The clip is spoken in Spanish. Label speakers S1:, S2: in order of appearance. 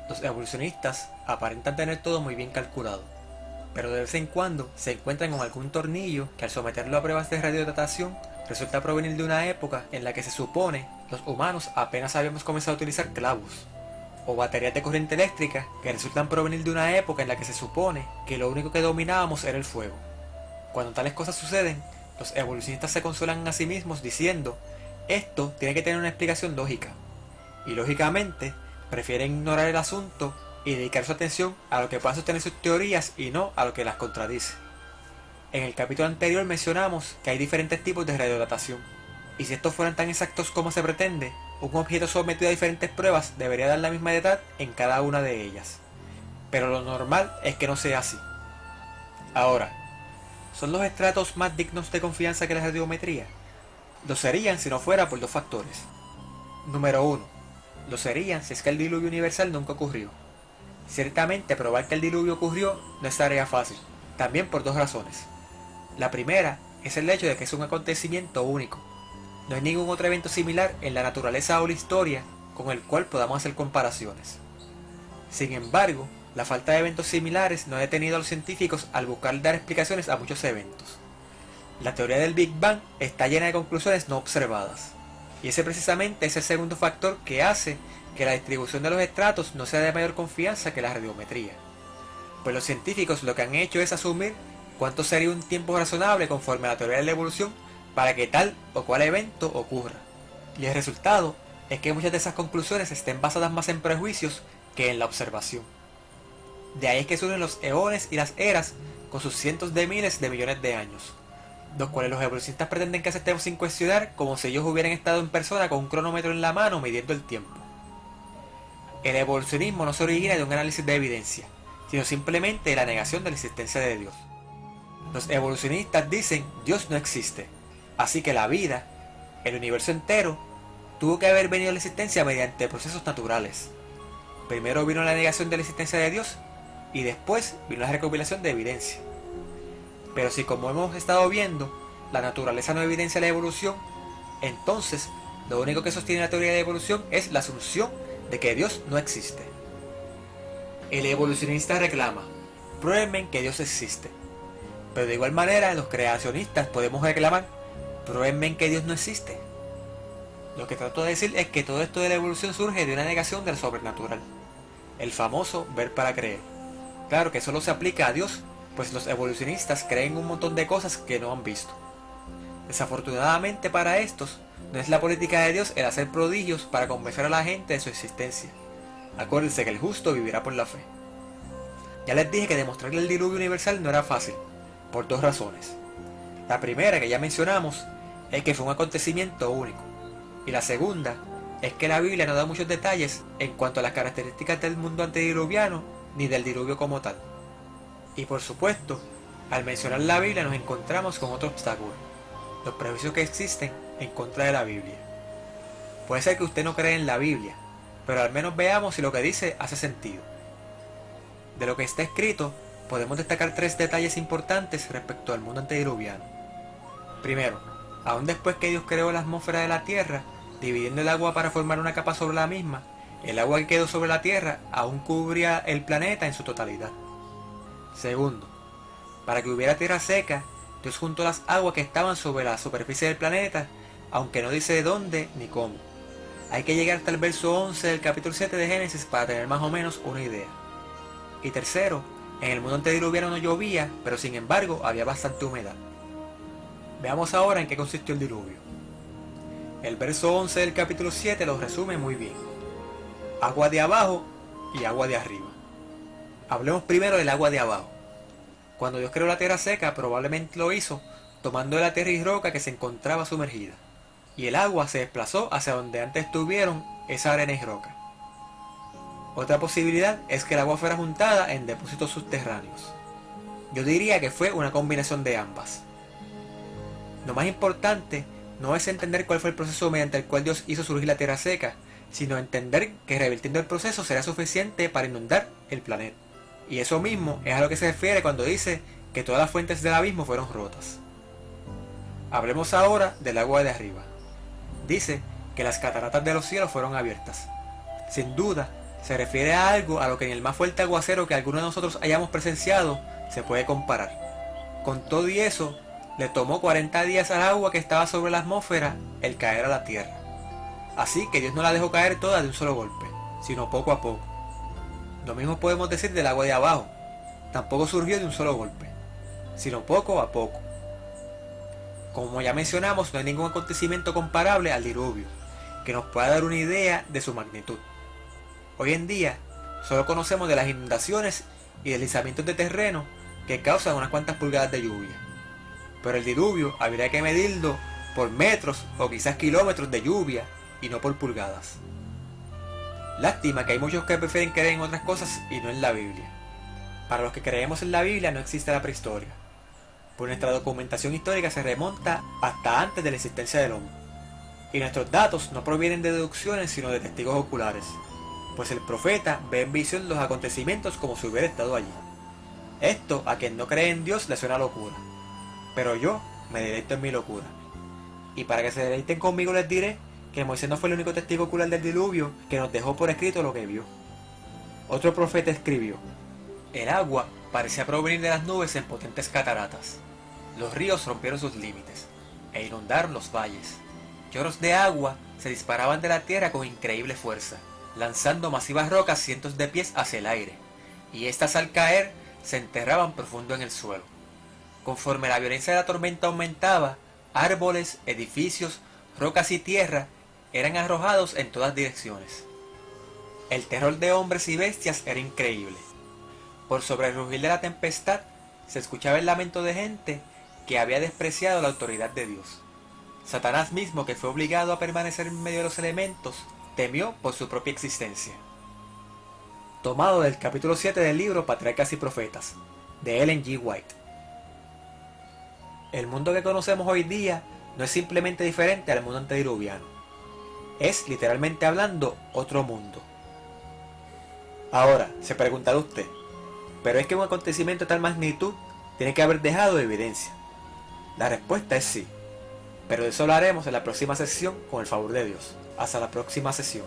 S1: Los evolucionistas aparentan tener todo muy bien calculado, pero de vez en cuando se encuentran con algún tornillo que al someterlo a pruebas de radiodatación resulta provenir de una época en la que se supone los humanos apenas habíamos comenzado a utilizar clavos, o baterías de corriente eléctrica que resultan provenir de una época en la que se supone que lo único que dominábamos era el fuego. Cuando tales cosas suceden, los evolucionistas se consuelan a sí mismos diciendo, esto tiene que tener una explicación lógica, y lógicamente prefieren ignorar el asunto y dedicar su atención a lo que pueda sostener sus teorías y no a lo que las contradice. En el capítulo anterior mencionamos que hay diferentes tipos de radiodatación, y si estos fueran tan exactos como se pretende, un objeto sometido a diferentes pruebas debería dar la misma edad en cada una de ellas. Pero lo normal es que no sea así. Ahora, ¿son los estratos más dignos de confianza que la radiometría? Lo serían si no fuera por dos factores. Número 1. Lo serían si es que el diluvio universal nunca ocurrió. Ciertamente probar que el diluvio ocurrió no es tarea fácil, también por dos razones. La primera es el hecho de que es un acontecimiento único. No hay ningún otro evento similar en la naturaleza o la historia con el cual podamos hacer comparaciones. Sin embargo, la falta de eventos similares no ha detenido a los científicos al buscar dar explicaciones a muchos eventos. La teoría del Big Bang está llena de conclusiones no observadas, y ese precisamente es el segundo factor que hace que la distribución de los estratos no sea de mayor confianza que la radiometría. Pues los científicos lo que han hecho es asumir cuánto sería un tiempo razonable conforme a la teoría de la evolución para que tal o cual evento ocurra. Y el resultado es que muchas de esas conclusiones estén basadas más en prejuicios que en la observación. De ahí es que surgen los eones y las eras con sus cientos de miles de millones de años, los cuales los evolucionistas pretenden que aceptemos sin cuestionar como si ellos hubieran estado en persona con un cronómetro en la mano midiendo el tiempo. El evolucionismo no se origina de un análisis de evidencia, sino simplemente de la negación de la existencia de Dios. Los evolucionistas dicen Dios no existe, así que la vida, el universo entero, tuvo que haber venido a la existencia mediante procesos naturales. Primero vino la negación de la existencia de Dios y después vino la recopilación de evidencia. Pero si, como hemos estado viendo, la naturaleza no evidencia la evolución, entonces lo único que sostiene la teoría de evolución es la asunción de que Dios no existe. El evolucionista reclama, pruébenme que Dios existe. Pero de igual manera los creacionistas podemos reclamar, pruébenme que Dios no existe. Lo que trato de decir es que todo esto de la evolución surge de una negación del sobrenatural, el famoso ver para creer. Claro que solo se aplica a Dios, pues los evolucionistas creen un montón de cosas que no han visto. Desafortunadamente para estos, no es la política de Dios el hacer prodigios para convencer a la gente de su existencia. Acuérdense que el justo vivirá por la fe. Ya les dije que demostrar el diluvio universal no era fácil, por dos razones. La primera, que ya mencionamos, es que fue un acontecimiento único. Y la segunda, es que la Biblia no da muchos detalles en cuanto a las características del mundo antediluviano ni del diluvio como tal. Y por supuesto, al mencionar la Biblia nos encontramos con otro obstáculo, los prejuicios que existen en contra de la Biblia. Puede ser que usted no cree en la Biblia, pero al menos veamos si lo que dice hace sentido. De lo que está escrito, podemos destacar tres detalles importantes respecto al mundo antediluviano. Primero, aún después que Dios creó la atmósfera de la Tierra, dividiendo el agua para formar una capa sobre la misma, el agua que quedó sobre la Tierra aún cubría el planeta en su totalidad. Segundo, para que hubiera tierra seca, Dios juntó las aguas que estaban sobre la superficie del planeta, aunque no dice dónde ni cómo. Hay que llegar hasta el verso 11 del capítulo 7 de Génesis para tener más o menos una idea. Y tercero, en el mundo antediluviano no llovía, pero sin embargo había bastante humedad. Veamos ahora en qué consistió el diluvio. El verso 11 del capítulo 7 lo resume muy bien. Agua de abajo y agua de arriba. Hablemos primero del agua de abajo. Cuando Dios creó la tierra seca, probablemente lo hizo tomando de la tierra y roca que se encontraba sumergida, y el agua se desplazó hacia donde antes estuvieron esa arena y roca. Otra posibilidad es que el agua fuera juntada en depósitos subterráneos. Yo diría que fue una combinación de ambas. Lo más importante no es entender cuál fue el proceso mediante el cual Dios hizo surgir la tierra seca, sino entender que revirtiendo el proceso será suficiente para inundar el planeta. Y eso mismo es a lo que se refiere cuando dice que todas las fuentes del abismo fueron rotas. Hablemos ahora del agua de arriba. Dice que las cataratas de los cielos fueron abiertas. Sin duda, Se refiere a algo a lo que en el más fuerte aguacero que alguno de nosotros hayamos presenciado se puede comparar. Con todo y eso, le tomó 40 días al agua que estaba sobre la atmósfera el caer a la tierra. Así que Dios no la dejó caer toda de un solo golpe, sino poco a poco. Lo mismo podemos decir del agua de abajo. Tampoco surgió de un solo golpe, sino poco a poco. Como ya mencionamos, no hay ningún acontecimiento comparable al diluvio, que nos pueda dar una idea de su magnitud. Hoy en día, solo conocemos de las inundaciones y deslizamientos de terreno que causan unas cuantas pulgadas de lluvia. Pero el diluvio habría que medirlo por metros o quizás kilómetros de lluvia y no por pulgadas. Lástima que hay muchos que prefieren creer en otras cosas y no en la Biblia. Para los que creemos en la Biblia no existe la prehistoria, pues nuestra documentación histórica se remonta hasta antes de la existencia del hombre. Y nuestros datos no provienen de deducciones sino de testigos oculares, pues el profeta ve en visión los acontecimientos como si hubiera estado allí. Esto a quien no cree en Dios le suena locura, pero yo me deleito en mi locura. Y para que se deleiten conmigo les diré que Moisés no fue el único testigo ocular del diluvio que nos dejó por escrito lo que vio. Otro profeta escribió: el agua parecía provenir de las nubes en potentes cataratas. Los ríos rompieron sus límites e inundaron los valles. Chorros de agua se disparaban de la tierra con increíble fuerza, lanzando masivas rocas cientos de pies hacia el aire, y estas al caer se enterraban profundo en el suelo. Conforme la violencia de la tormenta aumentaba, árboles, edificios, rocas y tierra eran arrojados en todas direcciones. El terror de hombres y bestias era increíble. Por sobre el rugir de la tempestad se escuchaba el lamento de gente que había despreciado la autoridad de Dios. Satanás mismo, que fue obligado a permanecer en medio de los elementos, temió por su propia existencia. Tomado del capítulo 7 del libro Patriarcas y Profetas, de Ellen G. White. El mundo que conocemos hoy día no es simplemente diferente al mundo antediluviano. Es, literalmente hablando, otro mundo. Ahora, se preguntará usted, ¿pero es que un acontecimiento de tal magnitud tiene que haber dejado evidencia? La respuesta es sí, pero de eso lo haremos en la próxima sesión con el favor de Dios. Hasta la próxima sesión.